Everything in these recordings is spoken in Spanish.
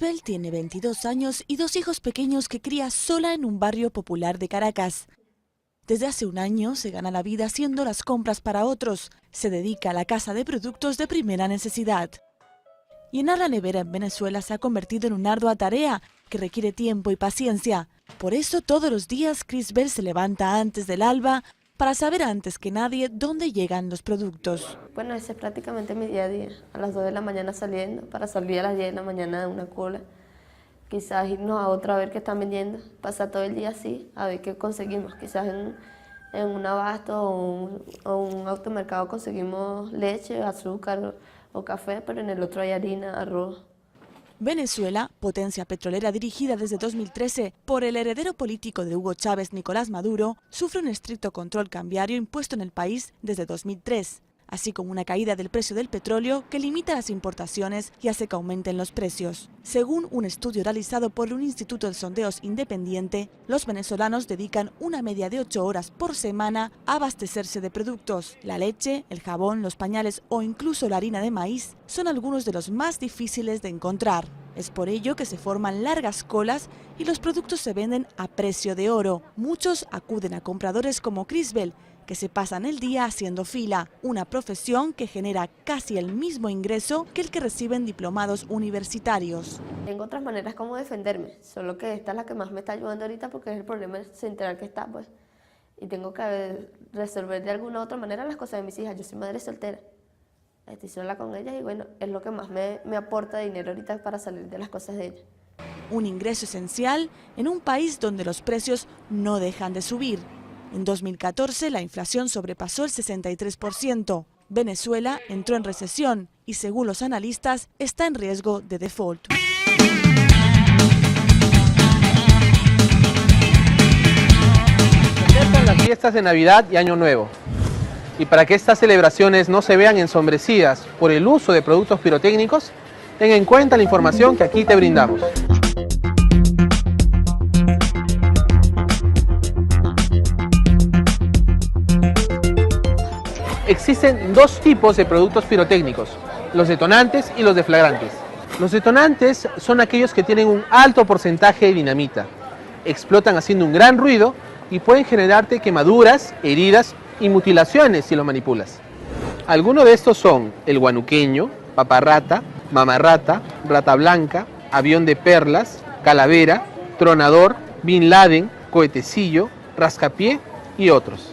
Crisbel tiene 22 años y 2 hijos pequeños que cría sola en un barrio popular de Caracas. Desde hace un año se gana la vida haciendo las compras para otros. Se dedica a la caza de productos de primera necesidad. Llenar la nevera en Venezuela se ha convertido en una ardua tarea que requiere tiempo y paciencia. Por eso todos los días Crisbel se levanta antes del alba para saber antes que nadie dónde llegan los productos. Bueno, ese es prácticamente mi día a día. A las 2 de la mañana saliendo, para salir a las 10 de la mañana de una cola. Quizás irnos a otra a ver qué están vendiendo. Pasar todo el día así, a ver qué conseguimos. Quizás en un abasto o un automercado conseguimos leche, azúcar o café, pero en el otro hay harina, arroz. Venezuela, potencia petrolera dirigida desde 2013 por el heredero político de Hugo Chávez, Nicolás Maduro, sufre un estricto control cambiario impuesto en el país desde 2003, así como una caída del precio del petróleo que limita las importaciones y hace que aumenten los precios. Según un estudio realizado por un instituto de sondeos independiente, los venezolanos dedican una media de 8 horas por semana a abastecerse de productos. La leche, el jabón, los pañales o incluso la harina de maíz son algunos de los más difíciles de encontrar. Es por ello que se forman largas colas y los productos se venden a precio de oro. Muchos acuden a compradores como Crisbel, que se pasan el día haciendo fila, una profesión que genera casi el mismo ingreso que el que reciben diplomados universitarios. Tengo otras maneras como defenderme, solo que esta es la que más me está ayudando ahorita porque es el problema central que está, pues. Y tengo que resolver de alguna u otra manera las cosas de mis hijas. Yo soy madre soltera, estoy sola con ellas y bueno, es lo que más me aporta dinero ahorita para salir de las cosas de ellas. Un ingreso esencial en un país donde los precios no dejan de subir. En 2014 la inflación sobrepasó el 63%. Venezuela entró en recesión y, según los analistas, está en riesgo de default. Acercan las fiestas de Navidad y Año Nuevo. Y para que estas celebraciones no se vean ensombrecidas por el uso de productos pirotécnicos, ten en cuenta la información que aquí te brindamos. Existen dos tipos de productos pirotécnicos, los detonantes y los deflagrantes. Los detonantes son aquellos que tienen un alto porcentaje de dinamita, explotan haciendo un gran ruido y pueden generarte quemaduras, heridas y mutilaciones si lo manipulas. Algunos de estos son el guanuqueño, paparrata, mamarrata, rata blanca, avión de perlas, calavera, tronador, Bin Laden, cohetecillo, rascapié y otros.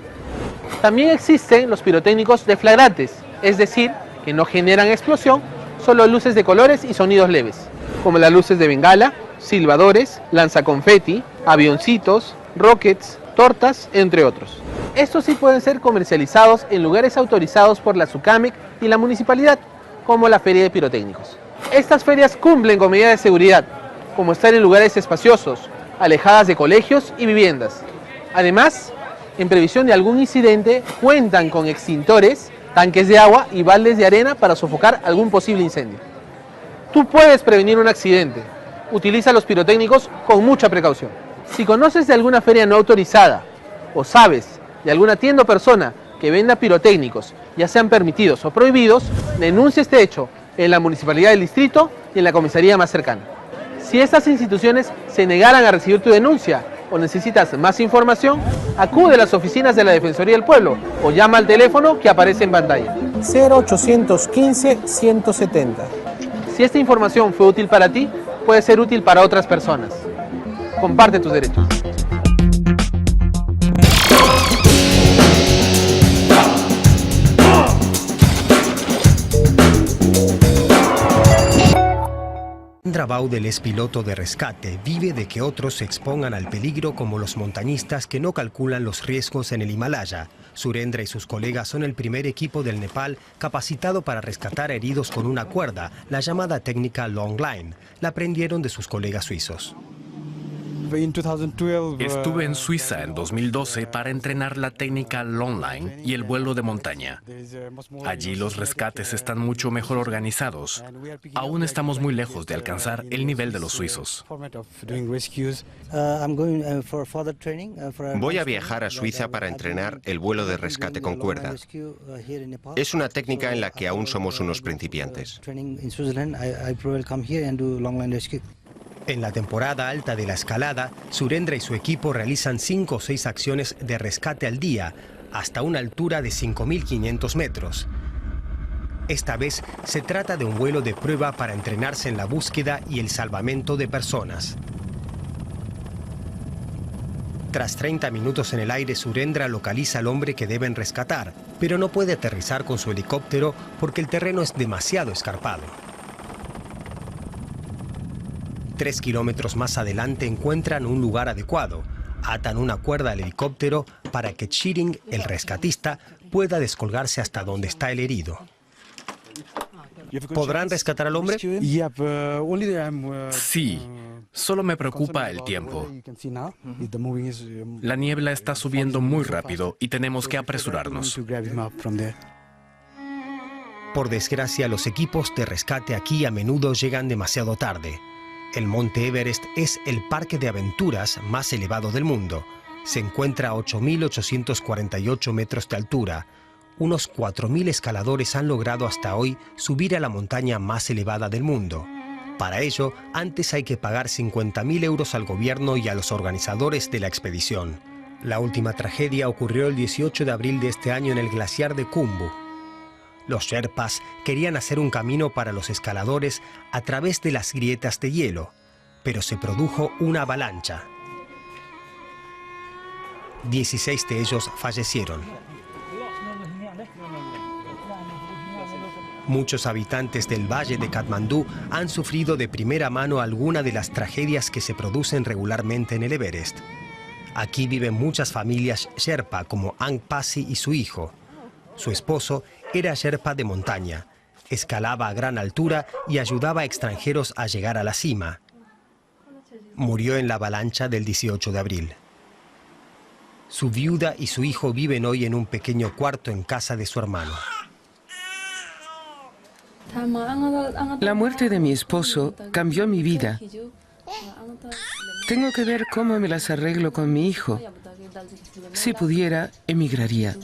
También existen los pirotécnicos deflagrantes, es decir, que no generan explosión, solo luces de colores y sonidos leves, como las luces de bengala, silbadores, lanzaconfeti, avioncitos, rockets, tortas, entre otros. Estos sí pueden ser comercializados en lugares autorizados por la SUCAMEC y la municipalidad, como la Feria de Pirotécnicos. Estas ferias cumplen con medidas de seguridad, como estar en lugares espaciosos, alejadas de colegios y viviendas. Además, en previsión de algún incidente, cuentan con extintores, tanques de agua y baldes de arena para sofocar algún posible incendio. Tú puedes prevenir un accidente. Utiliza los pirotécnicos con mucha precaución. Si conoces de alguna feria no autorizada o sabes de alguna tienda o persona que venda pirotécnicos, ya sean permitidos o prohibidos, denuncia este hecho en la municipalidad del distrito y en la comisaría más cercana. Si estas instituciones se negaran a recibir tu denuncia o necesitas más información, acude a las oficinas de la Defensoría del Pueblo o llama al teléfono que aparece en pantalla. 0815-170. Si esta información fue útil para ti, puede ser útil para otras personas. Comparte tus derechos. Sandra Baudel es piloto de rescate, vive de que otros se expongan al peligro como los montañistas que no calculan los riesgos en el Himalaya. Surendra y sus colegas son el primer equipo del Nepal capacitado para rescatar heridos con una cuerda, la llamada técnica Long Line. La aprendieron de sus colegas suizos. Estuve en Suiza en 2012 para entrenar la técnica Long Line y el vuelo de montaña. Allí los rescates están mucho mejor organizados. Aún estamos muy lejos de alcanzar el nivel de los suizos. Voy a viajar a Suiza para entrenar el vuelo de rescate con cuerda. Es una técnica en la que aún somos unos principiantes. En la temporada alta de la escalada, Surendra y su equipo realizan 5 o 6 acciones de rescate al día, hasta una altura de 5.500 metros. Esta vez se trata de un vuelo de prueba para entrenarse en la búsqueda y el salvamento de personas. Tras 30 minutos en el aire, Surendra localiza al hombre que deben rescatar, pero no puede aterrizar con su helicóptero porque el terreno es demasiado escarpado. 3 kilómetros más adelante encuentran un lugar adecuado. Atan una cuerda al helicóptero para que Chiring, el rescatista, pueda descolgarse hasta donde está el herido. ¿Podrán rescatar al hombre? Sí, solo me preocupa el tiempo. La niebla está subiendo muy rápido y tenemos que apresurarnos. Por desgracia, los equipos de rescate aquí a menudo llegan demasiado tarde. El Monte Everest es el parque de aventuras más elevado del mundo. Se encuentra a 8.848 metros de altura. Unos 4.000 escaladores han logrado hasta hoy subir a la montaña más elevada del mundo. Para ello, antes hay que pagar 50.000 euros al gobierno y a los organizadores de la expedición. La última tragedia ocurrió el 18 de abril de este año en el glaciar de Khumbu. Los Sherpas querían hacer un camino para los escaladores a través de las grietas de hielo, pero se produjo una avalancha. 16 de ellos fallecieron. Muchos habitantes del valle de Katmandú han sufrido de primera mano alguna de las tragedias que se producen regularmente en el Everest. Aquí viven muchas familias Sherpa como Ang Pasi y su hijo. Su esposo era Sherpa de montaña, escalaba a gran altura y ayudaba a extranjeros a llegar a la cima. Murió en la avalancha del 18 de abril. Su viuda y su hijo viven hoy en un pequeño cuarto en casa de su hermano. La muerte de mi esposo cambió mi vida. Tengo que ver cómo me las arreglo con mi hijo. Si pudiera, emigraría.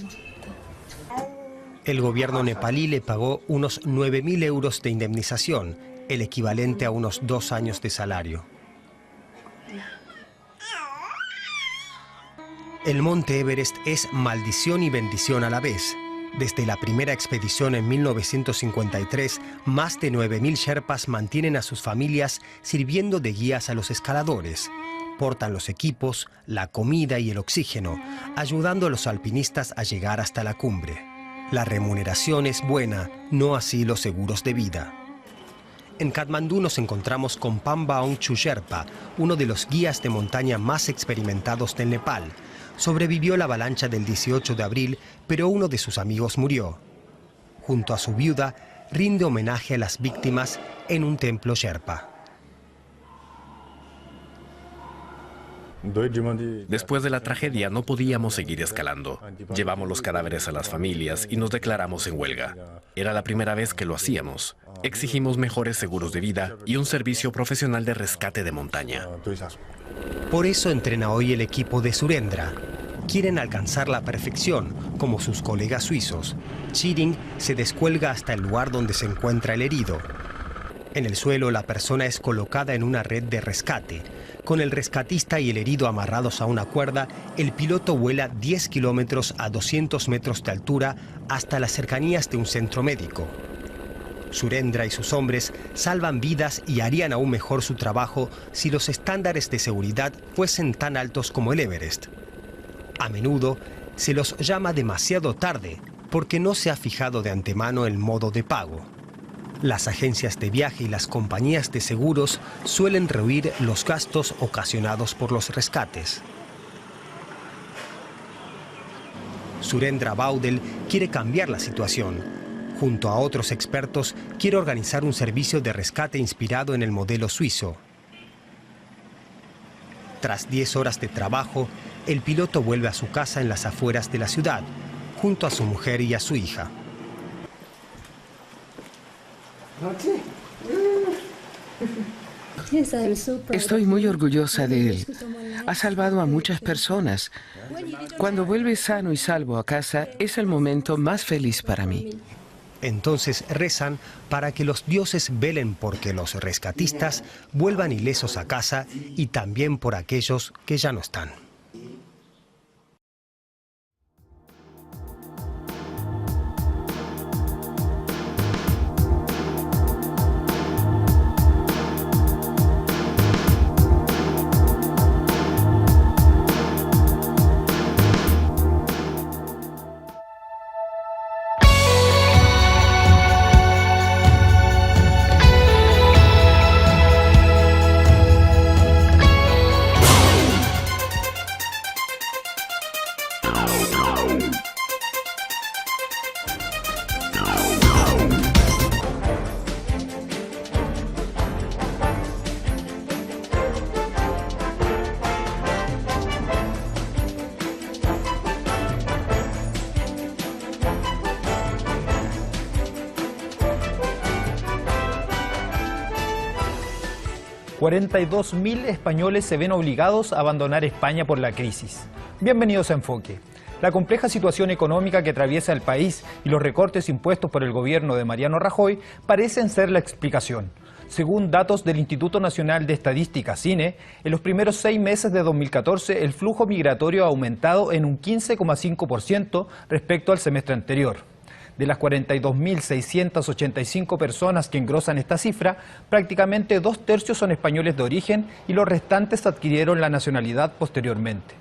El gobierno nepalí le pagó unos 9.000 euros de indemnización, el equivalente a unos 2 años de salario. El Monte Everest es maldición y bendición a la vez. Desde la primera expedición en 1953, más de 9.000 Sherpas mantienen a sus familias sirviendo de guías a los escaladores. Portan los equipos, la comida y el oxígeno, ayudando a los alpinistas a llegar hasta la cumbre. La remuneración es buena, no así los seguros de vida. En Katmandú nos encontramos con Pambaong Chu Sherpa, uno de los guías de montaña más experimentados del Nepal. Sobrevivió la avalancha del 18 de abril, pero uno de sus amigos murió. Junto a su viuda, rinde homenaje a las víctimas en un templo Sherpa. Después de la tragedia no podíamos seguir escalando. Llevamos los cadáveres a las familias y nos declaramos en huelga. Era la primera vez que lo hacíamos. Exigimos mejores seguros de vida y un servicio profesional de rescate de montaña. Por eso entrena hoy el equipo de Surendra. Quieren alcanzar la perfección, como sus colegas suizos. Chiring se descuelga hasta el lugar donde se encuentra el herido. En el suelo, la persona es colocada en una red de rescate. Con el rescatista y el herido amarrados a una cuerda, el piloto vuela 10 kilómetros a 200 metros de altura hasta las cercanías de un centro médico. Surendra y sus hombres salvan vidas y harían aún mejor su trabajo si los estándares de seguridad fuesen tan altos como el Everest. A menudo se los llama demasiado tarde porque no se ha fijado de antemano el modo de pago. Las agencias de viaje y las compañías de seguros suelen rehuir los gastos ocasionados por los rescates. Surendra Baudel quiere cambiar la situación. Junto a otros expertos, quiere organizar un servicio de rescate inspirado en el modelo suizo. Tras 10 horas de trabajo, el piloto vuelve a su casa en las afueras de la ciudad, junto a su mujer y a su hija. Estoy muy orgullosa de él. Ha salvado a muchas personas. Cuando vuelve sano y salvo a casa, es el momento más feliz para mí. Entonces rezan para que los dioses velen porque los rescatistas vuelvan ilesos a casa y también por aquellos que ya no están. $42.000 españoles se ven obligados a abandonar España por la crisis. Bienvenidos a Enfoque. La compleja situación económica que atraviesa el país y los recortes impuestos por el gobierno de Mariano Rajoy parecen ser la explicación. Según datos del Instituto Nacional de Estadística, CINE, en los primeros 6 meses de 2014 el flujo migratorio ha aumentado en un 15,5% respecto al semestre anterior. De las 42.685 personas que engrosan esta cifra, prácticamente 2/3 son españoles de origen y los restantes adquirieron la nacionalidad posteriormente.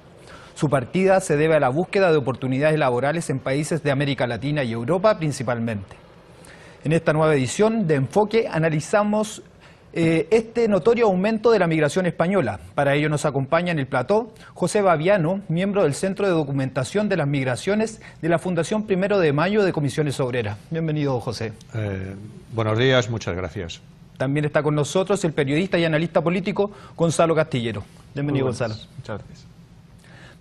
Su partida se debe a la búsqueda de oportunidades laborales en países de América Latina y Europa principalmente. En esta nueva edición de Enfoque analizamos este notorio aumento de la migración española. Para ello nos acompaña en el plató José Baviano, miembro del Centro de Documentación de las Migraciones de la Fundación 1 de Mayo de Comisiones Obreras. Bienvenido, José. Buenos días, muchas gracias. También está con nosotros el periodista y analista político Gonzalo Castillero. Bienvenido, Gonzalo. Muchas gracias.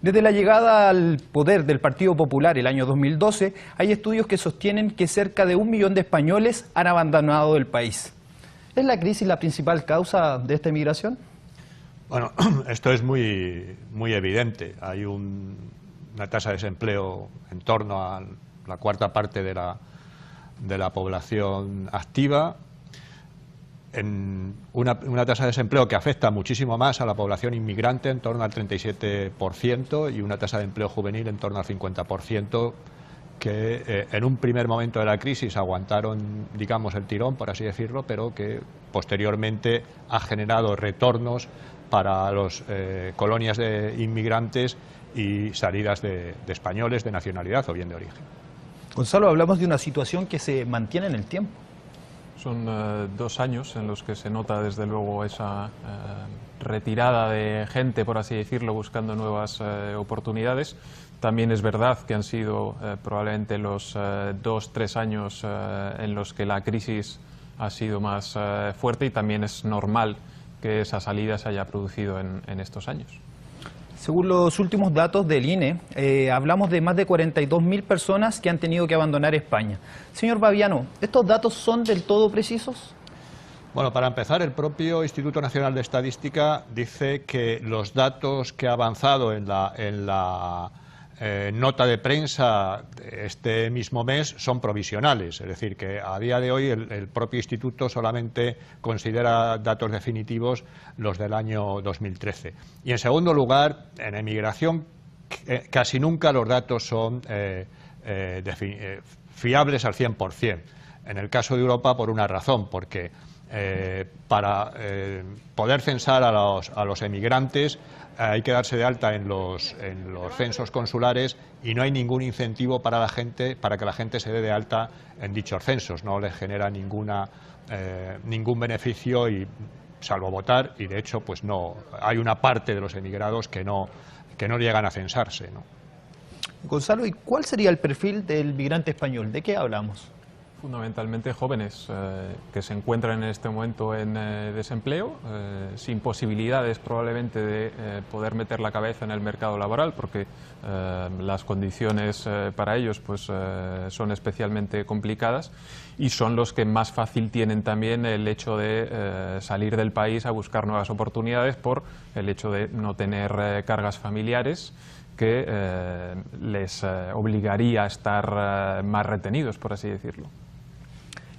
Desde la llegada al poder del Partido Popular el año 2012, hay estudios que sostienen que cerca de 1 millón de españoles han abandonado el país. ¿Es la crisis la principal causa de esta inmigración? Bueno, esto es muy evidente. Hay una tasa de desempleo en torno a la cuarta parte de la población activa, en una tasa de desempleo que afecta muchísimo más a la población inmigrante, en torno al 37%, y una tasa de empleo juvenil en torno al 50%, que en un primer momento de la crisis aguantaron, digamos, el tirón, por así decirlo, pero que posteriormente ha generado retornos para las colonias de inmigrantes y salidas de españoles de nacionalidad o bien de origen. Gonzalo, hablamos de una situación que se mantiene en el tiempo. Son 2 años en los que se nota desde luego esa retirada de gente, por así decirlo, buscando nuevas oportunidades. También es verdad que han sido probablemente los 2-3 años en los que la crisis ha sido más fuerte, y también es normal que esa salida se haya producido en estos años. Según los últimos datos del INE, hablamos de más de 42.000 personas que han tenido que abandonar España. Señor Baviano, ¿estos datos son del todo precisos? Bueno, para empezar, el propio Instituto Nacional de Estadística dice que los datos que ha avanzado en la nota de prensa este mismo mes son provisionales, es decir, que a día de hoy el propio instituto solamente considera datos definitivos los del año 2013. Y en segundo lugar, en emigración casi nunca los datos son fiables al 100%. En el caso de Europa, por una razón, porque para poder censar a los emigrantes hay que darse de alta en los censos consulares, y no hay ningún incentivo para que la gente se dé de alta en dichos censos. No les genera ningún beneficio, y salvo votar, y de hecho pues no hay una parte de los emigrados que no llegan a censarse, ¿no? Gonzalo, ¿y cuál sería el perfil del migrante español? ¿De qué hablamos? Fundamentalmente jóvenes que se encuentran en este momento en desempleo, sin posibilidades probablemente de poder meter la cabeza en el mercado laboral, porque las condiciones para ellos pues, son especialmente complicadas, y son los que más fácil tienen también el hecho de salir del país a buscar nuevas oportunidades por el hecho de no tener cargas familiares que les obligaría a estar más retenidos, por así decirlo.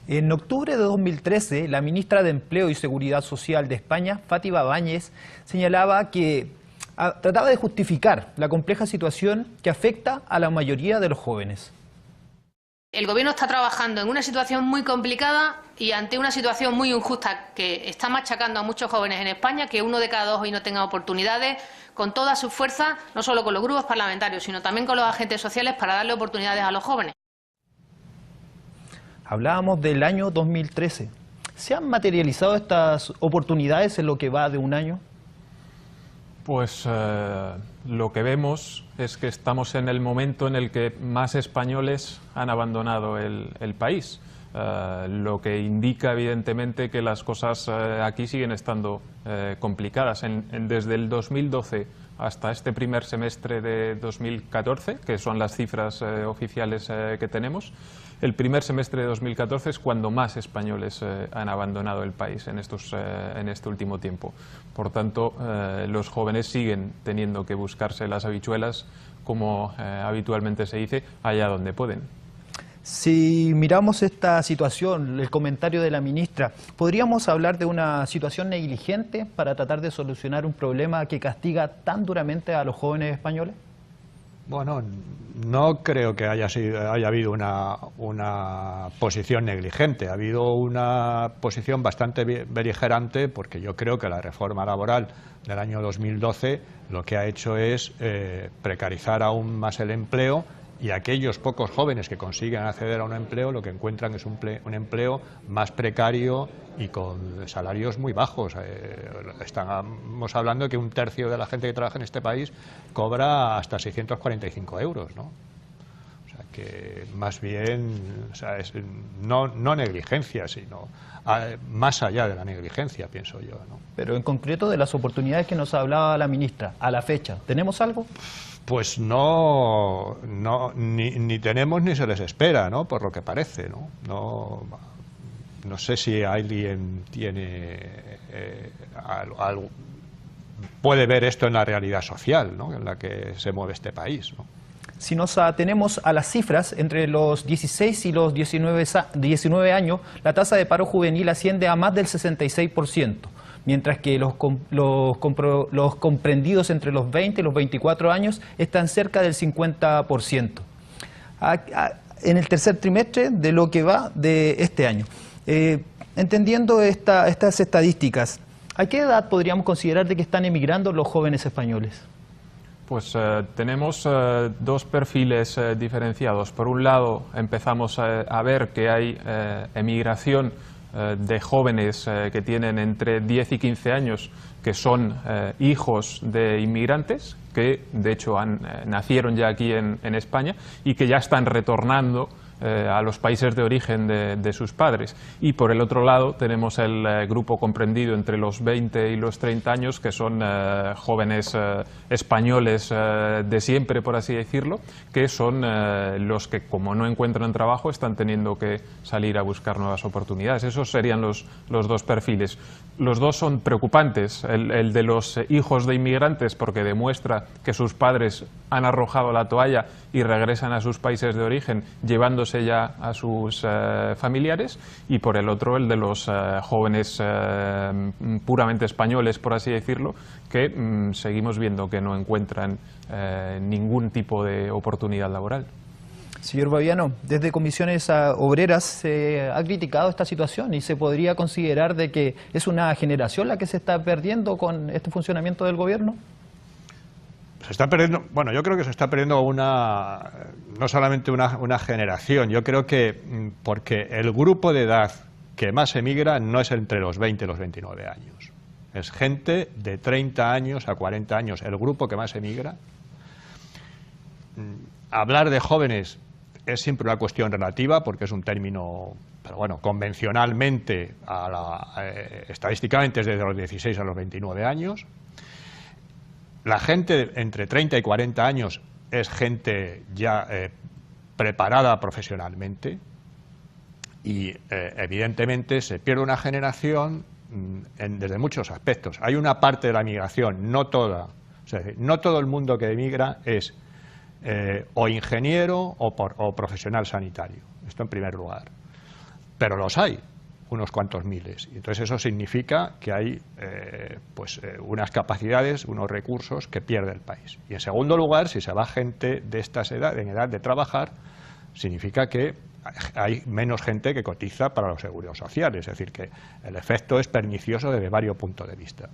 En octubre de 2013, la ministra de Empleo y Seguridad Social de España, Fátima Báñez, señalaba que trataba de justificar la compleja situación que afecta a la mayoría de los jóvenes. El Gobierno está trabajando en una situación muy complicada y ante una situación muy injusta que está machacando a muchos jóvenes en España, que 1 de cada 2 hoy no tenga oportunidades, con toda su fuerza, no solo con los grupos parlamentarios, sino también con los agentes sociales para darle oportunidades a los jóvenes. Hablábamos del año 2013. ¿Se han materializado estas oportunidades en lo que va de un año? Pues lo que vemos es que estamos en el momento en el que más españoles han abandonado el país, lo que indica evidentemente que las cosas aquí siguen estando complicadas. Desde el 2012 hasta este primer semestre de 2014, que son las cifras oficiales que tenemos, el primer semestre de 2014 es cuando más españoles han abandonado el país en este último tiempo. Por tanto, los jóvenes siguen teniendo que buscarse las habichuelas, como habitualmente se dice, allá donde pueden. Si miramos esta situación, el comentario de la ministra, ¿podríamos hablar de una situación negligente para tratar de solucionar un problema que castiga tan duramente a los jóvenes españoles? Bueno, no creo que haya habido una posición negligente. Ha habido una posición bastante beligerante, porque yo creo que la reforma laboral del año 2012 lo que ha hecho es precarizar aún más el empleo, y aquellos pocos jóvenes que consiguen acceder a un empleo lo que encuentran es un empleo más precario y con salarios muy bajos. Estamos hablando de que 1/3 de la gente que trabaja en este país cobra hasta 645 euros, ¿no? O sea que más bien, o sea, es no negligencia, sino más allá de la negligencia, pienso yo, ¿no? Pero en concreto, de las oportunidades que nos hablaba la ministra, a la fecha, ¿tenemos algo? Pues ni tenemos ni se les espera, ¿no? Por lo que parece, ¿no? No sé si alguien tiene algo, puede ver esto en la realidad social, ¿no?, en la que se mueve este país, ¿no? Si nos atenemos a las cifras, entre los 16 y los 19 años, la tasa de paro juvenil asciende a más del 66%. Mientras que los comprendidos entre los 20 y los 24 años están cerca del 50%. En el tercer trimestre de lo que va de este año. Entendiendo estas estadísticas, ¿a qué edad podríamos considerar de que están emigrando los jóvenes españoles? Pues tenemos dos perfiles diferenciados. Por un lado, empezamos a ver que hay emigración de jóvenes que tienen entre 10 y 15 años, que son hijos de inmigrantes, que de hecho nacieron ya aquí en España y que ya están retornando a los países de origen de sus padres. Y por el otro lado tenemos el grupo comprendido entre los 20 y los 30 años, que son jóvenes españoles de siempre, por así decirlo, que son los que, como no encuentran trabajo, están teniendo que salir a buscar nuevas oportunidades. Esos serían los dos perfiles. Los dos son preocupantes. El de los hijos de inmigrantes, porque demuestra que sus padres han arrojado la toalla y regresan a sus países de origen llevándose ya a sus familiares, y por el otro el de los jóvenes puramente españoles, por así decirlo, que seguimos viendo que no encuentran ningún tipo de oportunidad laboral. Señor Baviano, desde Comisiones Obreras se ha criticado esta situación y se podría considerar de que es una generación la que se está perdiendo con este funcionamiento del gobierno. Se está perdiendo, bueno, yo creo que se está perdiendo no solamente una generación, yo creo que porque el grupo de edad que más emigra no es entre los 20 y los 29 años, es gente de 30 años a 40 años, el grupo que más emigra. Hablar de jóvenes es siempre una cuestión relativa, porque es un término, pero bueno, convencionalmente, estadísticamente es desde los 16 a los 29 años. La gente entre 30 y 40 años es gente ya preparada profesionalmente y evidentemente se pierde una generación desde muchos aspectos. Hay una parte de la migración, no toda, o sea, no todo el mundo que emigra es o ingeniero o profesional sanitario, esto en primer lugar. pero los hay, unos cuantos miles. Entonces eso significa que hay unas capacidades, unos recursos que pierde el país. Y en segundo lugar, si se va gente de estas edades, en edad de trabajar, significa que hay menos gente que cotiza para los seguros sociales, es decir, que el efecto es pernicioso desde varios puntos de vista.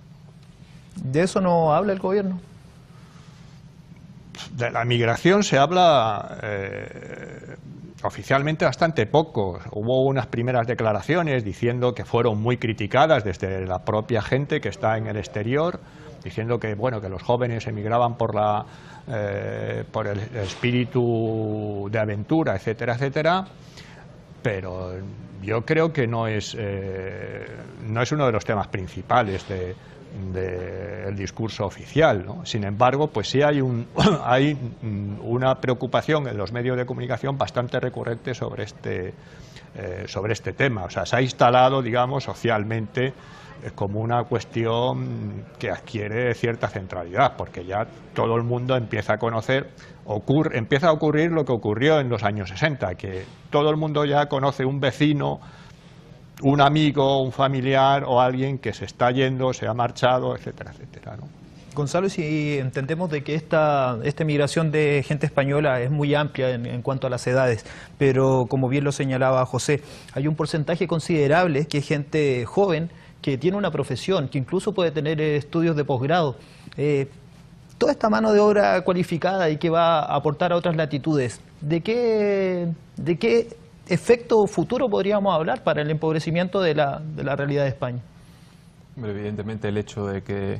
¿De eso no habla el gobierno? De la migración se habla oficialmente bastante poco. Hubo unas primeras declaraciones diciendo que fueron muy criticadas desde la propia gente que está en el exterior, diciendo que bueno, que los jóvenes emigraban por el espíritu de aventura, etcétera, etcétera, pero yo creo que no es uno de los temas principales del discurso oficial, ¿no? Sin embargo, pues sí hay una preocupación en los medios de comunicación bastante recurrente sobre este tema. O sea, se ha instalado, digamos, socialmente como una cuestión que adquiere cierta centralidad, porque ya todo el mundo empieza a conocer, empieza a ocurrir lo que ocurrió en los años 60, que todo el mundo ya conoce un vecino, un amigo, un familiar o alguien que se está yendo, se ha marchado, etcétera, etcétera, ¿no? Gonzalo, si entendemos de que esta migración de gente española es muy amplia en cuanto a las edades, pero como bien lo señalaba José, hay un porcentaje considerable que es gente joven que tiene una profesión, que incluso puede tener estudios de posgrado. Toda esta mano de obra cualificada y que va a aportar a otras latitudes, ¿de qué efecto futuro podríamos hablar para el empobrecimiento de la realidad de España? Evidentemente el hecho de que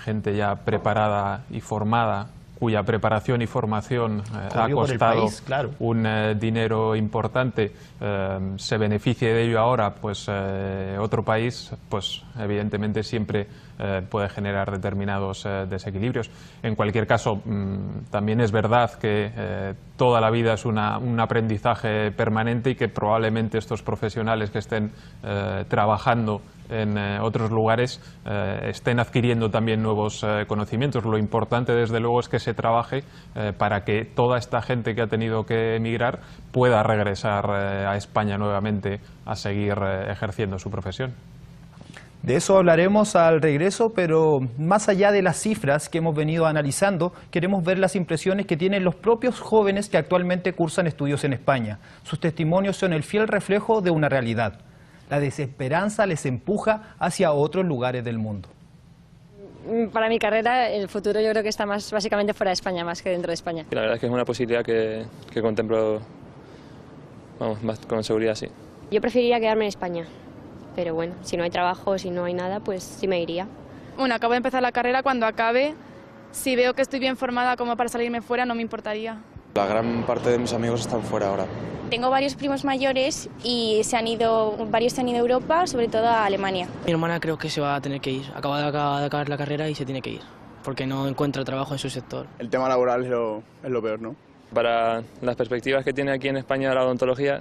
gente ya preparada y formada, cuya preparación y formación ha costado país, claro, un dinero importante, se beneficie de ello ahora, pues otro país, pues evidentemente siempre puede generar determinados desequilibrios. En cualquier caso, también es verdad que toda la vida es un aprendizaje permanente y que probablemente estos profesionales que estén trabajando en otros lugares estén adquiriendo también nuevos conocimientos. Lo importante, desde luego, es que se trabaje para que toda esta gente que ha tenido que emigrar pueda regresar a España nuevamente a seguir ejerciendo su profesión. De eso hablaremos al regreso, pero más allá de las cifras que hemos venido analizando, queremos ver las impresiones que tienen los propios jóvenes que actualmente cursan estudios en España. Sus testimonios son el fiel reflejo de una realidad. La desesperanza les empuja hacia otros lugares del mundo. Para mi carrera, el futuro yo creo que está más básicamente fuera de España, más que dentro de España. La verdad es que es una posibilidad que contemplo, vamos, más con seguridad, sí. Yo preferiría quedarme en España, pero bueno, si no hay trabajo, si no hay nada, pues sí me iría. Bueno, acabo de empezar la carrera, cuando acabe, si veo que estoy bien formada como para salirme fuera, no me importaría. La gran parte de mis amigos están fuera ahora. Tengo varios primos mayores y varios se han ido a Europa, sobre todo a Alemania. Mi hermana creo que se va a tener que ir, acaba de acabar la carrera y se tiene que ir, porque no encuentra trabajo en su sector. El tema laboral es lo peor, ¿no? Para las perspectivas que tiene aquí en España la odontología,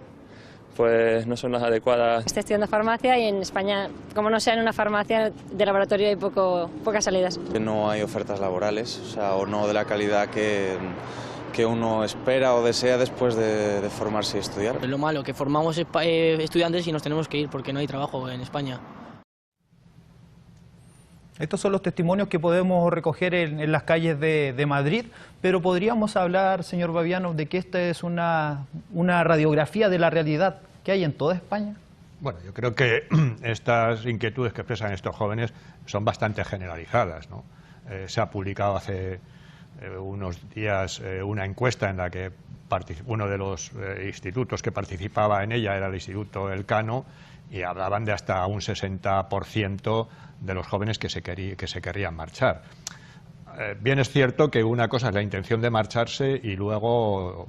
pues no son las adecuadas. Estoy estudiando farmacia y en España, como no sea en una farmacia de laboratorio, hay pocas salidas. No hay ofertas laborales, o no de la calidad que uno espera o desea después de formarse y estudiar. Es lo malo, que formamos estudiantes y nos tenemos que ir porque no hay trabajo en España. Estos son los testimonios que podemos recoger en las calles de Madrid, pero podríamos hablar, señor Baviano, de que esta es una radiografía de la realidad que hay en toda España. Bueno, yo creo que estas inquietudes que expresan estos jóvenes son bastante generalizadas, ¿no? Se ha publicado hace unos días una encuesta en la que uno de los institutos que participaba en ella era el Instituto Elcano, y hablaban de hasta un 60% de los jóvenes que se querrían marchar. Bien es cierto que una cosa es la intención de marcharse y luego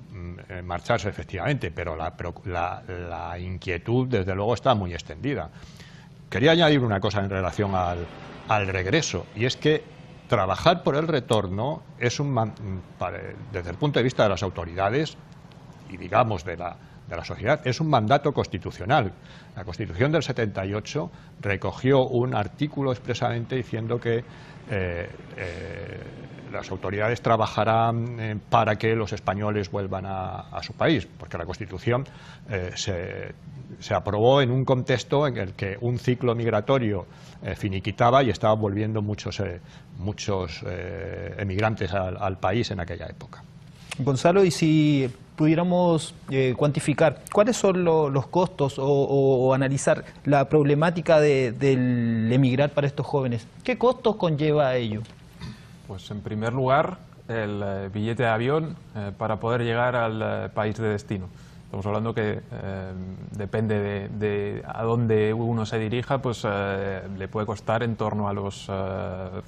marcharse efectivamente, pero la inquietud desde luego está muy extendida. Quería añadir una cosa en relación al regreso, y es que trabajar por el retorno es desde el punto de vista de las autoridades y digamos de la sociedad, es un mandato constitucional. La Constitución del 78 recogió un artículo expresamente diciendo que las autoridades trabajarán para que los españoles vuelvan a su país, porque la Constitución se aprobó en un contexto en el que un ciclo migratorio finiquitaba y estaban volviendo muchos emigrantes al país en aquella época. Gonzalo, y si pudiéramos cuantificar, ¿cuáles son los costos o analizar la problemática del emigrar para estos jóvenes? ¿Qué costos conlleva ello? Pues en primer lugar, el billete de avión para poder llegar al país de destino. Estamos hablando que depende de a dónde uno se dirija, pues le puede costar en torno a los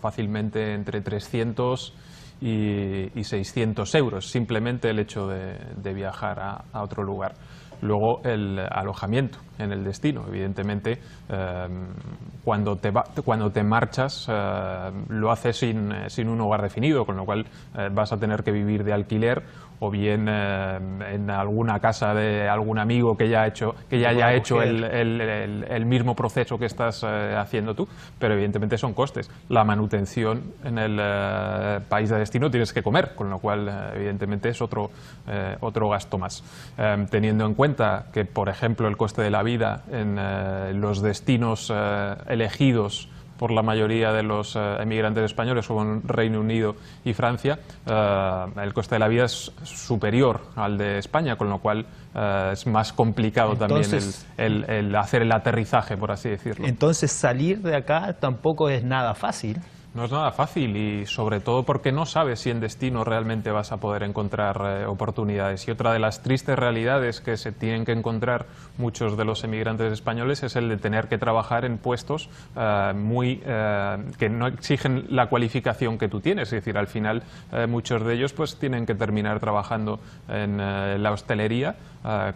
fácilmente entre 300 y 600 euros, simplemente el hecho de viajar a otro lugar. Luego el alojamiento en el destino, evidentemente cuando te marchas lo haces sin un hogar definido, con lo cual vas a tener que vivir de alquiler o bien en alguna casa de algún amigo que ya haya hecho el mismo proceso que estás haciendo tú, pero evidentemente son costes. La manutención en el país de destino tienes que comer, con lo cual evidentemente es otro gasto más. Teniendo en cuenta que, por ejemplo, el coste de la vida en los destinos elegidos por la mayoría de los emigrantes españoles, como en Reino Unido y Francia, el coste de la vida es superior al de España, con lo cual es más complicado entonces, también el hacer el aterrizaje, por así decirlo. Entonces salir de acá tampoco es nada fácil. No es nada fácil, y sobre todo porque no sabes si en destino realmente vas a poder encontrar oportunidades. Y otra de las tristes realidades que se tienen que encontrar muchos de los emigrantes españoles es el de tener que trabajar en puestos que no exigen la cualificación que tú tienes. Es decir, al final muchos de ellos pues tienen que terminar trabajando en la hostelería,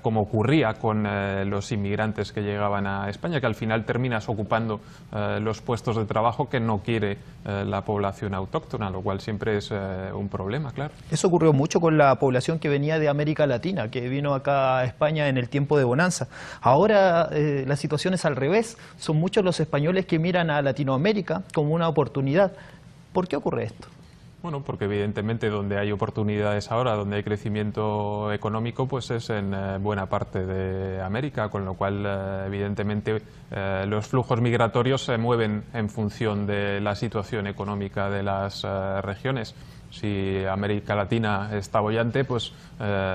como ocurría con los inmigrantes que llegaban a España, que al final terminas ocupando los puestos de trabajo que no quiere la población autóctona, lo cual siempre es un problema, claro. Eso ocurrió mucho con la población que venía de América Latina, que vino acá a España en el tiempo de bonanza. Ahora la situación es al revés, son muchos los españoles que miran a Latinoamérica como una oportunidad. ¿Por qué ocurre esto? Bueno, porque evidentemente donde hay oportunidades ahora, donde hay crecimiento económico, pues es en buena parte de América, con lo cual evidentemente los flujos migratorios se mueven en función de la situación económica de las regiones. Si América Latina está boyante, pues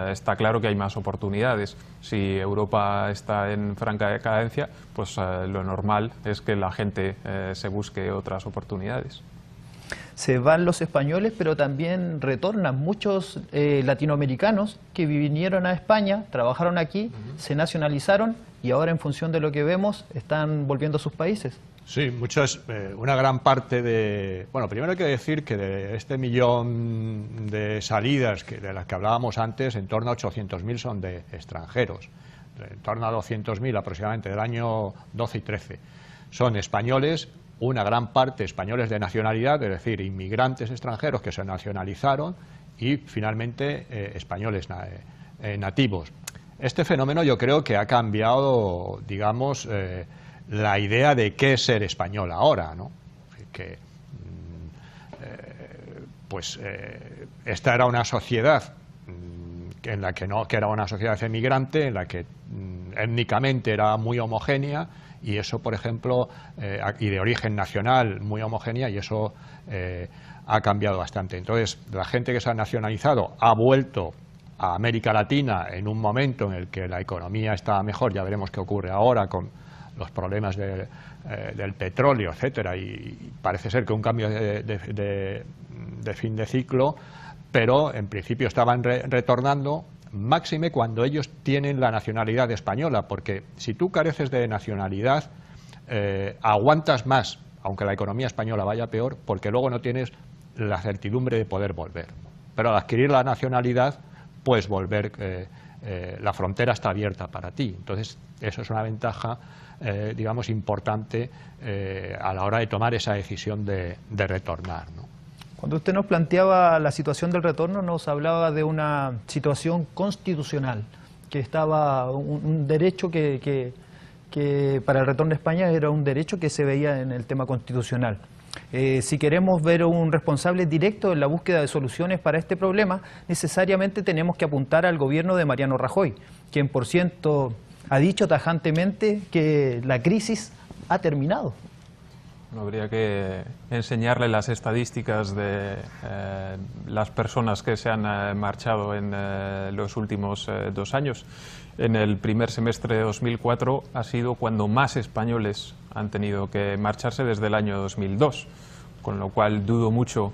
está claro que hay más oportunidades. Si Europa está en franca decadencia, pues lo normal es que la gente se busque otras oportunidades. Se van los españoles, pero también retornan muchos latinoamericanos que vinieron a España, trabajaron aquí, se nacionalizaron y ahora, en función de lo que vemos, están volviendo a sus países. Sí, una gran parte de... Bueno, primero hay que decir que de este millón de salidas de las que hablábamos antes, en torno a 800.000 son de extranjeros, en torno a 200.000 aproximadamente del año 12 y 13. Son españoles, una gran parte españoles de nacionalidad, es decir, inmigrantes extranjeros que se nacionalizaron, y finalmente españoles nativos. Este fenómeno yo creo que ha cambiado, digamos, la idea de qué es ser español ahora, ¿no? Que esta era una sociedad en la que era una sociedad emigrante, en la que étnicamente era muy homogénea, y eso, por ejemplo, y de origen nacional muy homogénea, y eso ha cambiado bastante. Entonces, la gente que se ha nacionalizado ha vuelto a América Latina en un momento en el que la economía estaba mejor. Ya veremos qué ocurre ahora con los problemas del petróleo, etcétera, y parece ser que un cambio de fin de ciclo, pero en principio estaban retornando, máxime cuando ellos tienen la nacionalidad española, porque si tú careces de nacionalidad, aguantas más, aunque la economía española vaya peor, porque luego no tienes la certidumbre de poder volver. Pero al adquirir la nacionalidad, puedes volver, la frontera está abierta para ti. Entonces, eso es una ventaja, digamos, importante a la hora de tomar esa decisión de retornar, ¿no? Cuando usted nos planteaba la situación del retorno, nos hablaba de una situación constitucional, que estaba un derecho que que para el retorno a España era un derecho que se veía en el tema constitucional. Si queremos ver un responsable directo en la búsqueda de soluciones para este problema, necesariamente tenemos que apuntar al gobierno de Mariano Rajoy, quien por cierto ha dicho tajantemente que la crisis ha terminado. Habría que enseñarle las estadísticas de las personas que se han marchado en los últimos 2 años. En el primer semestre de 2004 ha sido cuando más españoles han tenido que marcharse desde el año 2002, con lo cual dudo mucho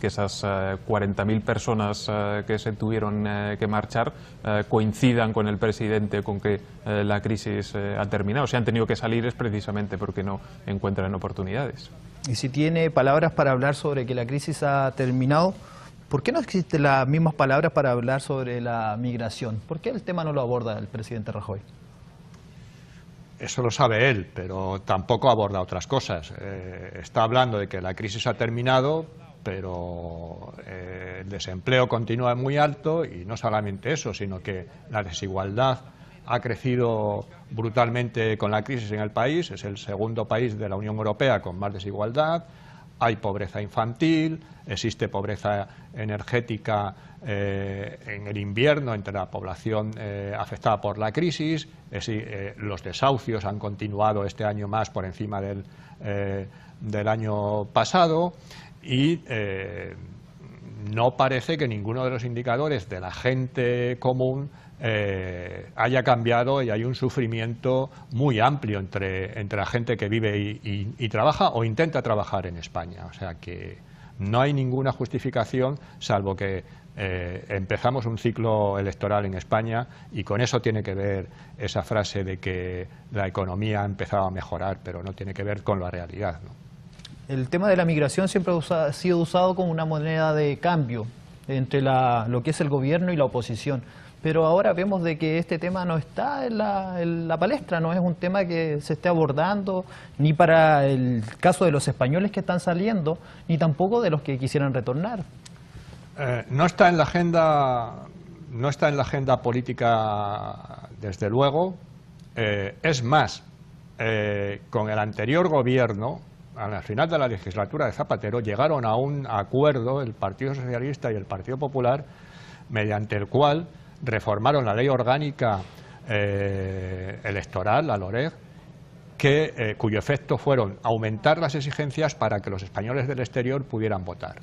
que esas 40.000 personas que se tuvieron que marchar coincidan con el presidente con que la crisis ha terminado. Si han tenido que salir es precisamente porque no encuentran oportunidades. Y si tiene palabras para hablar sobre que la crisis ha terminado, ¿por qué no existen las mismas palabras para hablar sobre la migración? ¿Por qué el tema no lo aborda el presidente Rajoy? Eso lo sabe él, pero tampoco aborda otras cosas. Está hablando de que la crisis ha terminado, pero el desempleo continúa muy alto y no solamente eso, sino que la desigualdad ha crecido brutalmente con la crisis en el país. Es el segundo país de la Unión Europea con más desigualdad. Hay pobreza infantil, existe pobreza energética en el invierno entre la población afectada por la crisis, los desahucios han continuado este año más por encima del año pasado y no parece que ninguno de los indicadores de la gente común haya cambiado y hay un sufrimiento muy amplio entre la gente que vive y trabaja o intenta trabajar en España. O sea que no hay ninguna justificación salvo que empezamos un ciclo electoral en España y con eso tiene que ver esa frase de que la economía ha empezado a mejorar, pero no tiene que ver con la realidad, ¿no? El tema de la migración siempre ha sido usado como una moneda de cambio entre lo que es el gobierno y la oposición. Pero ahora vemos de que este tema no está en la palestra, no es un tema que se esté abordando ni para el caso de los españoles que están saliendo, ni tampoco de los que quisieran retornar. No está en la agenda política, desde luego. Es más, con el anterior gobierno, al final de la legislatura de Zapatero, llegaron a un acuerdo el Partido Socialista y el Partido Popular, mediante el cual reformaron la ley orgánica electoral, la LOREG, cuyo efecto fueron aumentar las exigencias para que los españoles del exterior pudieran votar.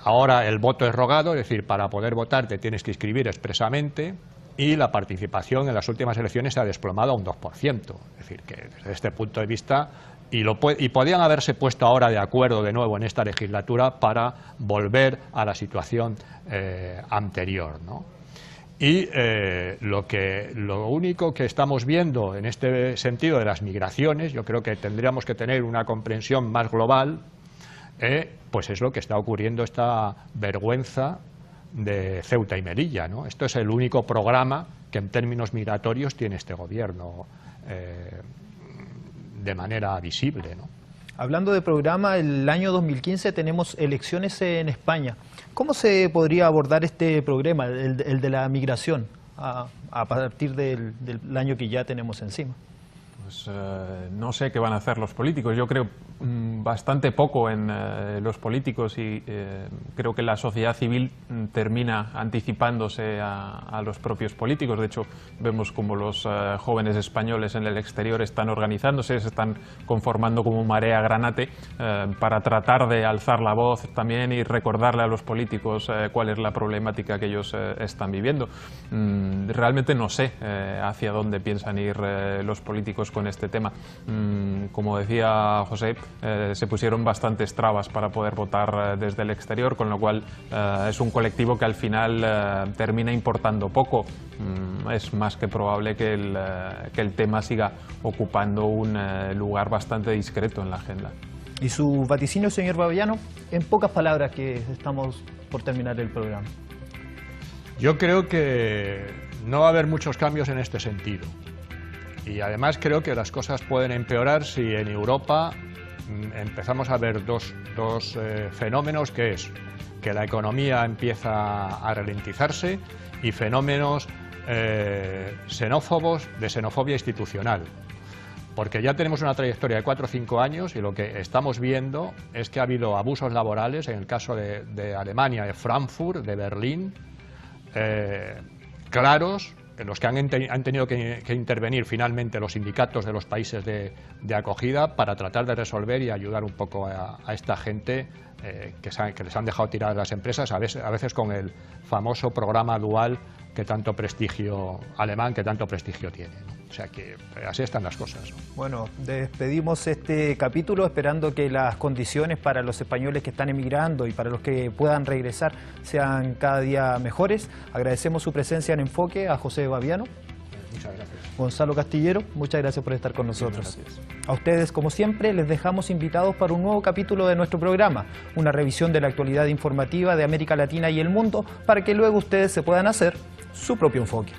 Ahora el voto es rogado, es decir, para poder votar te tienes que inscribir expresamente y la participación en las últimas elecciones se ha desplomado a un 2%. Es decir, que desde este punto de vista, y podían haberse puesto ahora de acuerdo de nuevo en esta legislatura para volver a la situación anterior, ¿no? Y lo único que estamos viendo en este sentido de las migraciones, yo creo que tendríamos que tener una comprensión más global, pues es lo que está ocurriendo, esta vergüenza de Ceuta y Melilla, ¿no? Esto es el único programa que en términos migratorios tiene este gobierno de manera visible, ¿no? Hablando de programa, el año 2015 tenemos elecciones en España. ¿Cómo se podría abordar este programa, el de la migración, a partir del año que ya tenemos encima? Pues no sé qué van a hacer los políticos. Yo creo bastante poco en los políticos y creo que la sociedad civil termina anticipándose a los propios políticos. De hecho, vemos como los jóvenes españoles en el exterior están organizándose, se están conformando como marea granate para tratar de alzar la voz también y recordarle a los políticos cuál es la problemática que ellos están viviendo. Realmente no sé hacia dónde piensan ir los políticos con este tema. Como decía José, se pusieron bastantes trabas para poder votar desde el exterior, con lo cual es un colectivo que al final termina importando poco. Es más que probable que el tema siga ocupando un lugar bastante discreto en la agenda. ¿Y su vaticinio, señor Babayano? En pocas palabras, que estamos por terminar el programa. Yo creo que no va a haber muchos cambios en este sentido. Y además creo que las cosas pueden empeorar si en Europa empezamos a ver dos fenómenos, que es que la economía empieza a ralentizarse y fenómenos xenófobos de xenofobia institucional. Porque ya tenemos una trayectoria de 4 o 5 años y lo que estamos viendo es que ha habido abusos laborales, en el caso de Alemania, de Frankfurt, de Berlín, claros, en los que han tenido que intervenir finalmente los sindicatos de los países de acogida para tratar de resolver y ayudar un poco a esta gente que les han dejado tirar las empresas, a veces con el famoso programa dual que tanto prestigio alemán, que tanto prestigio tiene, ¿no? O sea que así están las cosas, ¿no? Bueno, despedimos este capítulo esperando que las condiciones para los españoles que están emigrando y para los que puedan regresar sean cada día mejores. Agradecemos su presencia en Enfoque a José Baviano. Muchas gracias. Gonzalo Castillero, muchas gracias por estar con nosotros. A ustedes, como siempre, les dejamos invitados para un nuevo capítulo de nuestro programa, una revisión de la actualidad informativa de América Latina y el mundo, para que luego ustedes se puedan hacer su propio enfoque.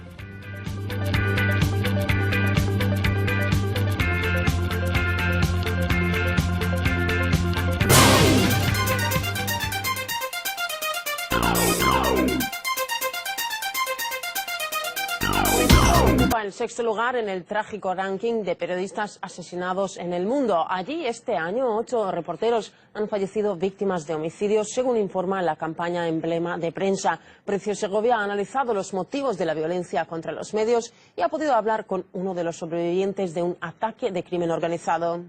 En sexto lugar en el trágico ranking de periodistas asesinados en el mundo. Allí este año 8 reporteros han fallecido víctimas de homicidios, según informa la campaña Emblema de Prensa. Precio Segovia ha analizado los motivos de la violencia contra los medios y ha podido hablar con uno de los sobrevivientes de un ataque de crimen organizado.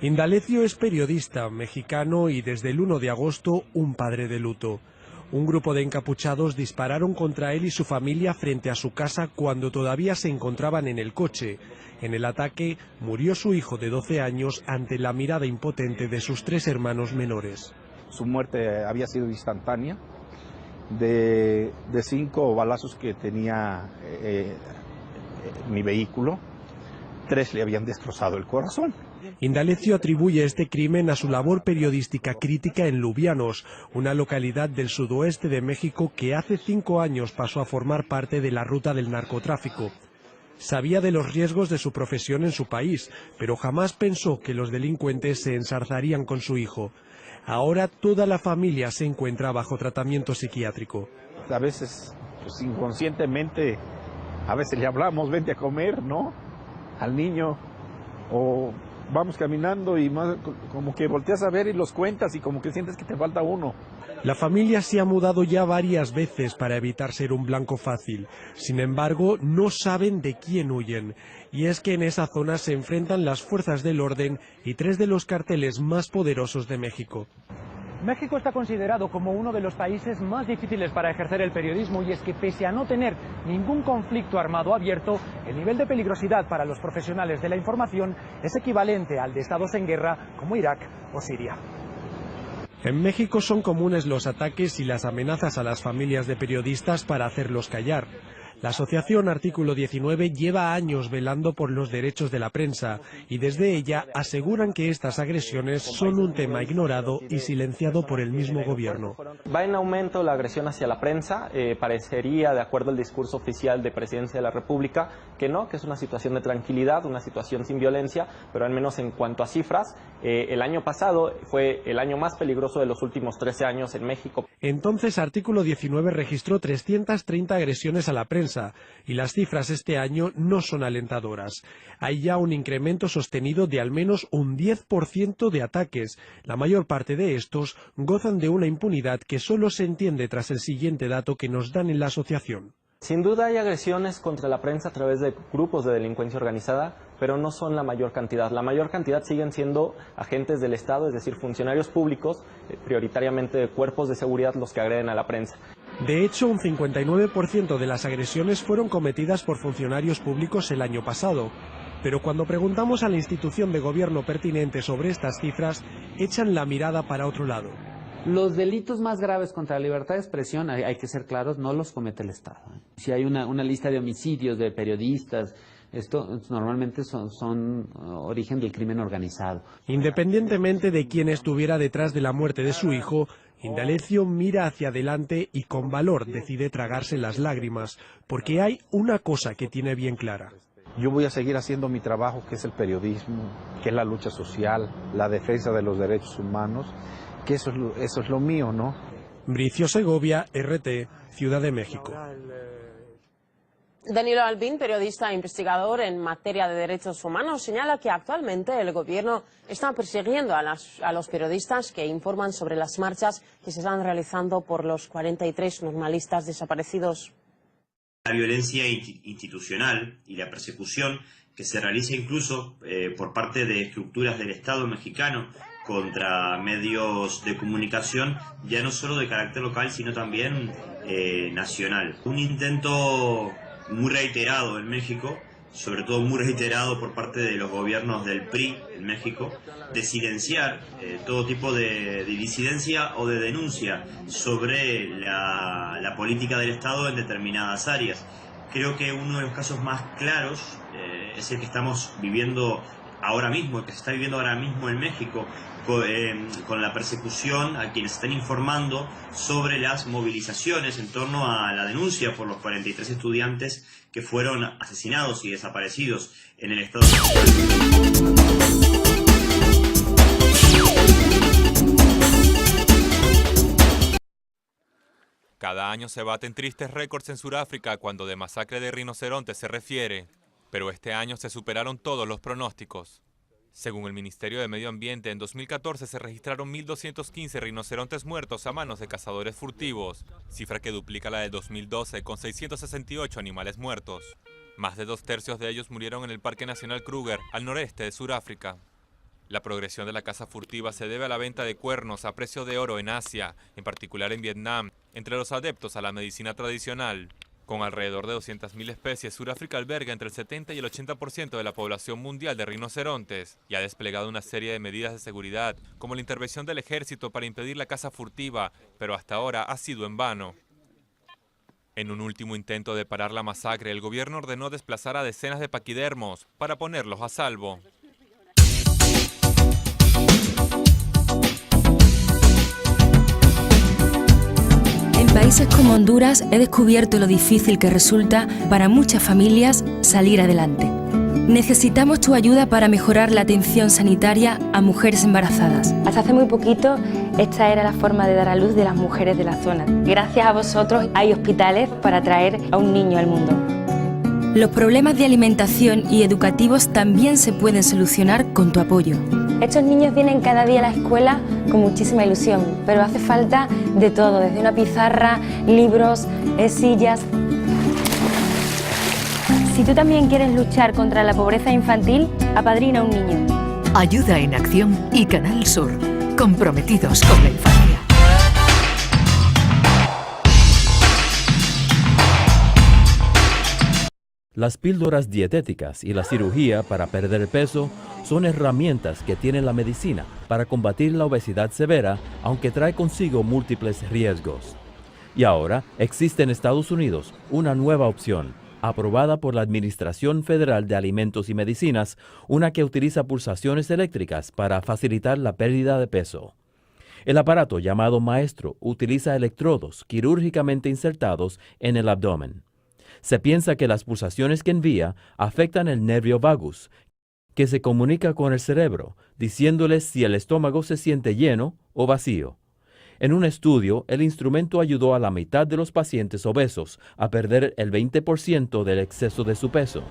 Indalecio es periodista mexicano y desde el 1 de agosto un padre de luto. Un grupo de encapuchados dispararon contra él y su familia frente a su casa cuando todavía se encontraban en el coche. En el ataque murió su hijo de 12 años ante la mirada impotente de sus 3 hermanos menores. Su muerte había sido instantánea. De 5 balazos que tenía mi vehículo, 3 le habían destrozado el corazón. Indalecio atribuye este crimen a su labor periodística crítica en Lubianos, una localidad del sudoeste de México que hace 5 años pasó a formar parte de la ruta del narcotráfico. Sabía de los riesgos de su profesión en su país, pero jamás pensó que los delincuentes se ensarzarían con su hijo. Ahora toda la familia se encuentra bajo tratamiento psiquiátrico. A veces, pues, inconscientemente, a veces le hablamos, vente a comer, ¿no? Al niño, o vamos caminando y más, como que volteas a ver y los cuentas y como que sientes que te falta uno. La familia se ha mudado ya varias veces para evitar ser un blanco fácil. Sin embargo, no saben de quién huyen. Y es que en esa zona se enfrentan las fuerzas del orden y 3 de los carteles más poderosos de México. México está considerado como uno de los países más difíciles para ejercer el periodismo, y es que pese a no tener ningún conflicto armado abierto, el nivel de peligrosidad para los profesionales de la información es equivalente al de estados en guerra como Irak o Siria. En México son comunes los ataques y las amenazas a las familias de periodistas para hacerlos callar. La asociación Artículo 19 lleva años velando por los derechos de la prensa y desde ella aseguran que estas agresiones son un tema ignorado y silenciado por el mismo gobierno. Va en aumento la agresión hacia la prensa. Parecería, de acuerdo al discurso oficial de Presidencia de la República, que no, que es una situación de tranquilidad, una situación sin violencia, pero al menos en cuanto a cifras, el año pasado fue el año más peligroso de los últimos 13 años en México. Entonces Artículo 19 registró 330 agresiones a la prensa y las cifras este año no son alentadoras. Hay ya un incremento sostenido de al menos un 10% de ataques. La mayor parte de estos gozan de una impunidad que solo se entiende tras el siguiente dato que nos dan en la asociación. Sin duda hay agresiones contra la prensa a través de grupos de delincuencia organizada, pero no son la mayor cantidad. La mayor cantidad siguen siendo agentes del Estado, es decir, funcionarios públicos, prioritariamente de cuerpos de seguridad, los que agreden a la prensa. De hecho, un 59% de las agresiones fueron cometidas por funcionarios públicos el año pasado. Pero cuando preguntamos a la institución de gobierno pertinente sobre estas cifras, echan la mirada para otro lado. Los delitos más graves contra la libertad de expresión, hay que ser claros, no los comete el Estado. Si hay una lista de homicidios de periodistas, esto normalmente son origen del crimen organizado. Independientemente de quién estuviera detrás de la muerte de su hijo, Indalecio mira hacia adelante y con valor decide tragarse las lágrimas, porque hay una cosa que tiene bien clara. Yo voy a seguir haciendo mi trabajo, que es el periodismo, que es la lucha social, la defensa de los derechos humanos, que eso es lo mío, ¿no? Bricio Segovia, RT, Ciudad de México. Danilo Albín, periodista e investigador en materia de derechos humanos, señala que actualmente el gobierno está persiguiendo a los periodistas que informan sobre las marchas que se están realizando por los 43 normalistas desaparecidos. La violencia institucional y la persecución que se realiza incluso por parte de estructuras del Estado mexicano contra medios de comunicación, ya no solo de carácter local, sino también nacional. Un intento muy reiterado en México, sobre todo muy reiterado por parte de los gobiernos del PRI en México, de silenciar todo tipo de disidencia o de denuncia sobre la política del Estado en determinadas áreas. Creo que uno de los casos más claros es el que estamos viviendo ahora mismo, el que se está viviendo ahora mismo en México, con la persecución a quienes están informando sobre las movilizaciones en torno a la denuncia por los 43 estudiantes que fueron asesinados y desaparecidos en el estado de... Cada año se baten tristes récords en Sudáfrica cuando de masacre de rinocerontes se refiere, pero este año se superaron todos los pronósticos. Según el Ministerio de Medio Ambiente, en 2014 se registraron 1.215 rinocerontes muertos a manos de cazadores furtivos, cifra que duplica la de 2012 con 668 animales muertos. Más de 2/3 de ellos murieron en el Parque Nacional Kruger, al noreste de Sudáfrica. La progresión de la caza furtiva se debe a la venta de cuernos a precio de oro en Asia, en particular en Vietnam, entre los adeptos a la medicina tradicional. Con alrededor de 200.000 especies, Sudáfrica alberga entre el 70 y el 80% de la población mundial de rinocerontes y ha desplegado una serie de medidas de seguridad, como la intervención del ejército para impedir la caza furtiva, pero hasta ahora ha sido en vano. En un último intento de parar la masacre, el gobierno ordenó desplazar a decenas de paquidermos para ponerlos a salvo. En países como Honduras he descubierto lo difícil que resulta para muchas familias salir adelante. Necesitamos tu ayuda para mejorar la atención sanitaria a mujeres embarazadas. Hasta hace muy poquito, esta era la forma de dar a luz de las mujeres de la zona. Gracias a vosotros hay hospitales para traer a un niño al mundo. Los problemas de alimentación y educativos también se pueden solucionar con tu apoyo. Estos niños vienen cada día a la escuela con muchísima ilusión, pero hace falta de todo, desde una pizarra, libros, sillas. Si tú también quieres luchar contra la pobreza infantil, apadrina a un niño. Ayuda en Acción y Canal Sur, comprometidos con la infancia. Las píldoras dietéticas y la cirugía para perder peso son herramientas que tiene la medicina para combatir la obesidad severa, aunque trae consigo múltiples riesgos. Y ahora existe en Estados Unidos una nueva opción, aprobada por la Administración Federal de Alimentos y Medicinas, una que utiliza pulsaciones eléctricas para facilitar la pérdida de peso. El aparato llamado Maestro utiliza electrodos quirúrgicamente insertados en el abdomen. Se piensa que las pulsaciones que envía afectan el nervio vagus, que se comunica con el cerebro, diciéndole si el estómago se siente lleno o vacío. En un estudio, el instrumento ayudó a la mitad de los pacientes obesos a perder el 20% del exceso de su peso.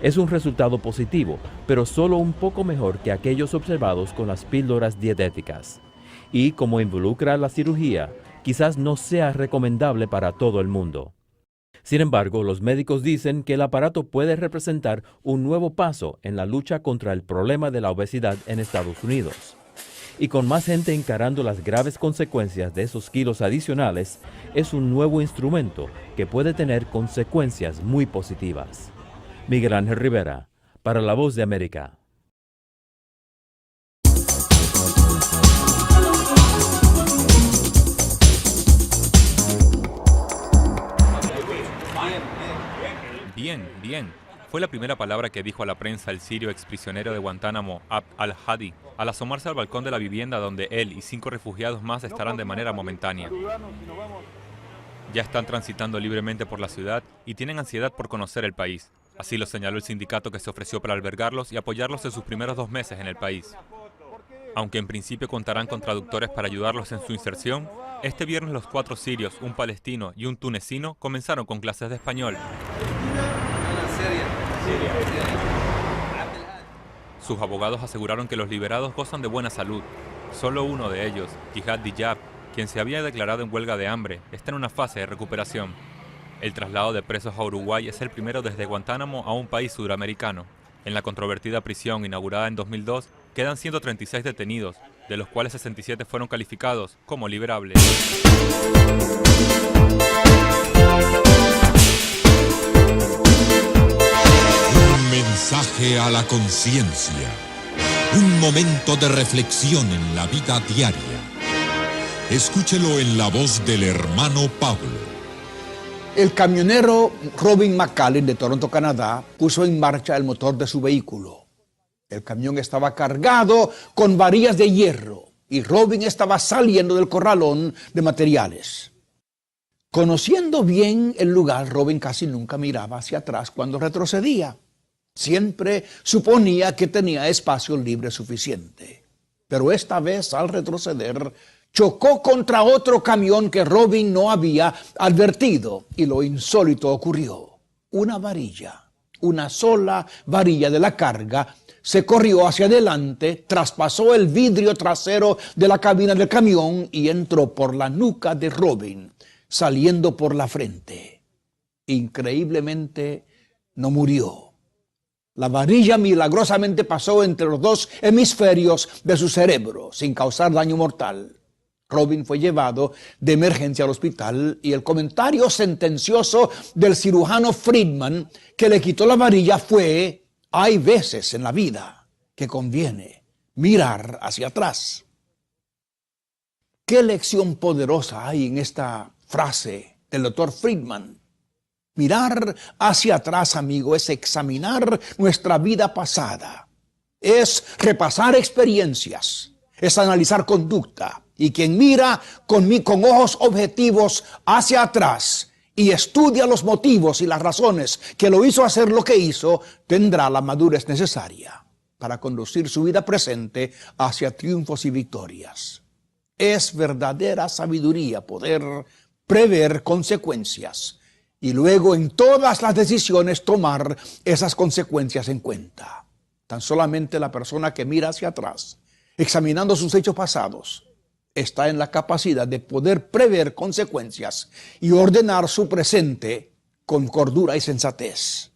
Es un resultado positivo, pero solo un poco mejor que aquellos observados con las píldoras dietéticas. Y como involucra la cirugía, quizás no sea recomendable para todo el mundo. Sin embargo, los médicos dicen que el aparato puede representar un nuevo paso en la lucha contra el problema de la obesidad en Estados Unidos. Y con más gente encarando las graves consecuencias de esos kilos adicionales, es un nuevo instrumento que puede tener consecuencias muy positivas. Miguel Ángel Rivera, para La Voz de América. Bien. Fue la primera palabra que dijo a la prensa el sirio exprisionero de Guantánamo, Abd al-Hadi, al asomarse al balcón de la vivienda donde él y 5 refugiados más estarán de manera momentánea. Ya están transitando libremente por la ciudad y tienen ansiedad por conocer el país. Así lo señaló el sindicato que se ofreció para albergarlos y apoyarlos en sus primeros 2 meses en el país. Aunque en principio contarán con traductores para ayudarlos en su inserción, este viernes los 4 sirios, un palestino y un tunecino comenzaron con clases de español. Sus abogados aseguraron que los liberados gozan de buena salud. Solo uno de ellos, Jihad Diyab, quien se había declarado en huelga de hambre, está en una fase de recuperación. El traslado de presos a Uruguay es el primero desde Guantánamo a un país suramericano. En la controvertida prisión inaugurada en 2002, quedan 136 detenidos, de los cuales 67 fueron calificados como liberables. Un mensaje a la conciencia. Un momento de reflexión en la vida diaria. Escúchelo en la voz del hermano Pablo. El camionero Robin McCallum de Toronto, Canadá, puso en marcha el motor de su vehículo. El camión estaba cargado con varillas de hierro y Robin estaba saliendo del corralón de materiales. Conociendo bien el lugar, Robin casi nunca miraba hacia atrás cuando retrocedía. Siempre suponía que tenía espacio libre suficiente. Pero esta vez, al retroceder, chocó contra otro camión que Robin no había advertido y lo insólito ocurrió. Una varilla, una sola varilla de la carga, se corrió hacia adelante, traspasó el vidrio trasero de la cabina del camión y entró por la nuca de Robin, saliendo por la frente. Increíblemente, no murió. La varilla milagrosamente pasó entre los dos hemisferios de su cerebro, sin causar daño mortal. Robin fue llevado de emergencia al hospital y el comentario sentencioso del cirujano Friedman que le quitó la varilla fue: hay veces en la vida que conviene mirar hacia atrás. ¿Qué lección poderosa hay en esta frase del doctor Friedman? Mirar hacia atrás, amigo, es examinar nuestra vida pasada, es repasar experiencias, es analizar conducta. Y quien mira con ojos objetivos hacia atrás y estudia los motivos y las razones que lo hizo hacer lo que hizo, tendrá la madurez necesaria para conducir su vida presente hacia triunfos y victorias. Es verdadera sabiduría poder prever consecuencias y luego en todas las decisiones tomar esas consecuencias en cuenta. Tan solamente la persona que mira hacia atrás, examinando sus hechos pasados, está en la capacidad de poder prever consecuencias y ordenar su presente con cordura y sensatez.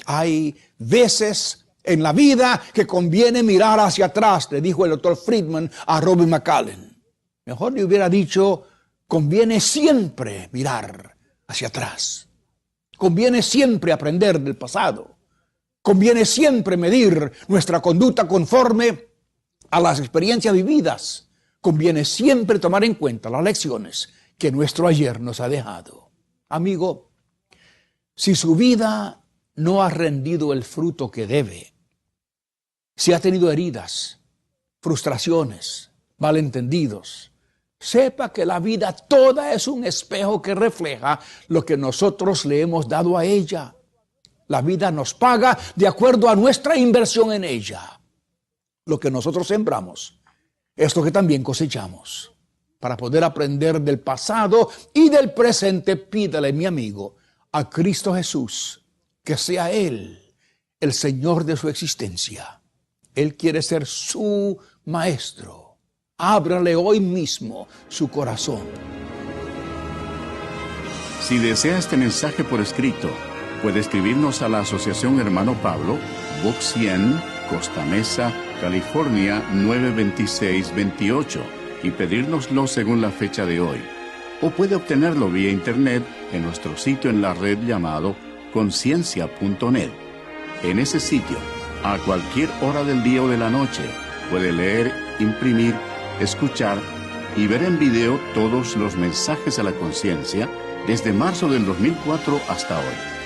Hay veces en la vida que conviene mirar hacia atrás, le dijo el doctor Friedman a Robin McCallum. Mejor le hubiera dicho, conviene siempre mirar hacia atrás. Conviene siempre aprender del pasado. Conviene siempre medir nuestra conducta conforme a las experiencias vividas. Conviene siempre tomar en cuenta las lecciones que nuestro ayer nos ha dejado. Amigo, si su vida no ha rendido el fruto que debe, si ha tenido heridas, frustraciones, malentendidos, sepa que la vida toda es un espejo que refleja lo que nosotros le hemos dado a ella. La vida nos paga de acuerdo a nuestra inversión en ella. Lo que nosotros sembramos es lo que también cosechamos. Para poder aprender del pasado y del presente, pídale, mi amigo, a Cristo Jesús, que sea Él el Señor de su existencia. Él quiere ser su maestro. Ábrale hoy mismo su corazón. Si desea este mensaje por escrito, puede escribirnos a la Asociación Hermano Pablo, Box 100, Costa Mesa, California 92628 y pedírnoslo según la fecha de hoy. O puede obtenerlo vía internet en nuestro sitio en la red llamado conciencia.net. En ese sitio, a cualquier hora del día o de la noche, puede leer, imprimir, escuchar y ver en video todos los mensajes a la conciencia desde marzo del 2004 hasta hoy.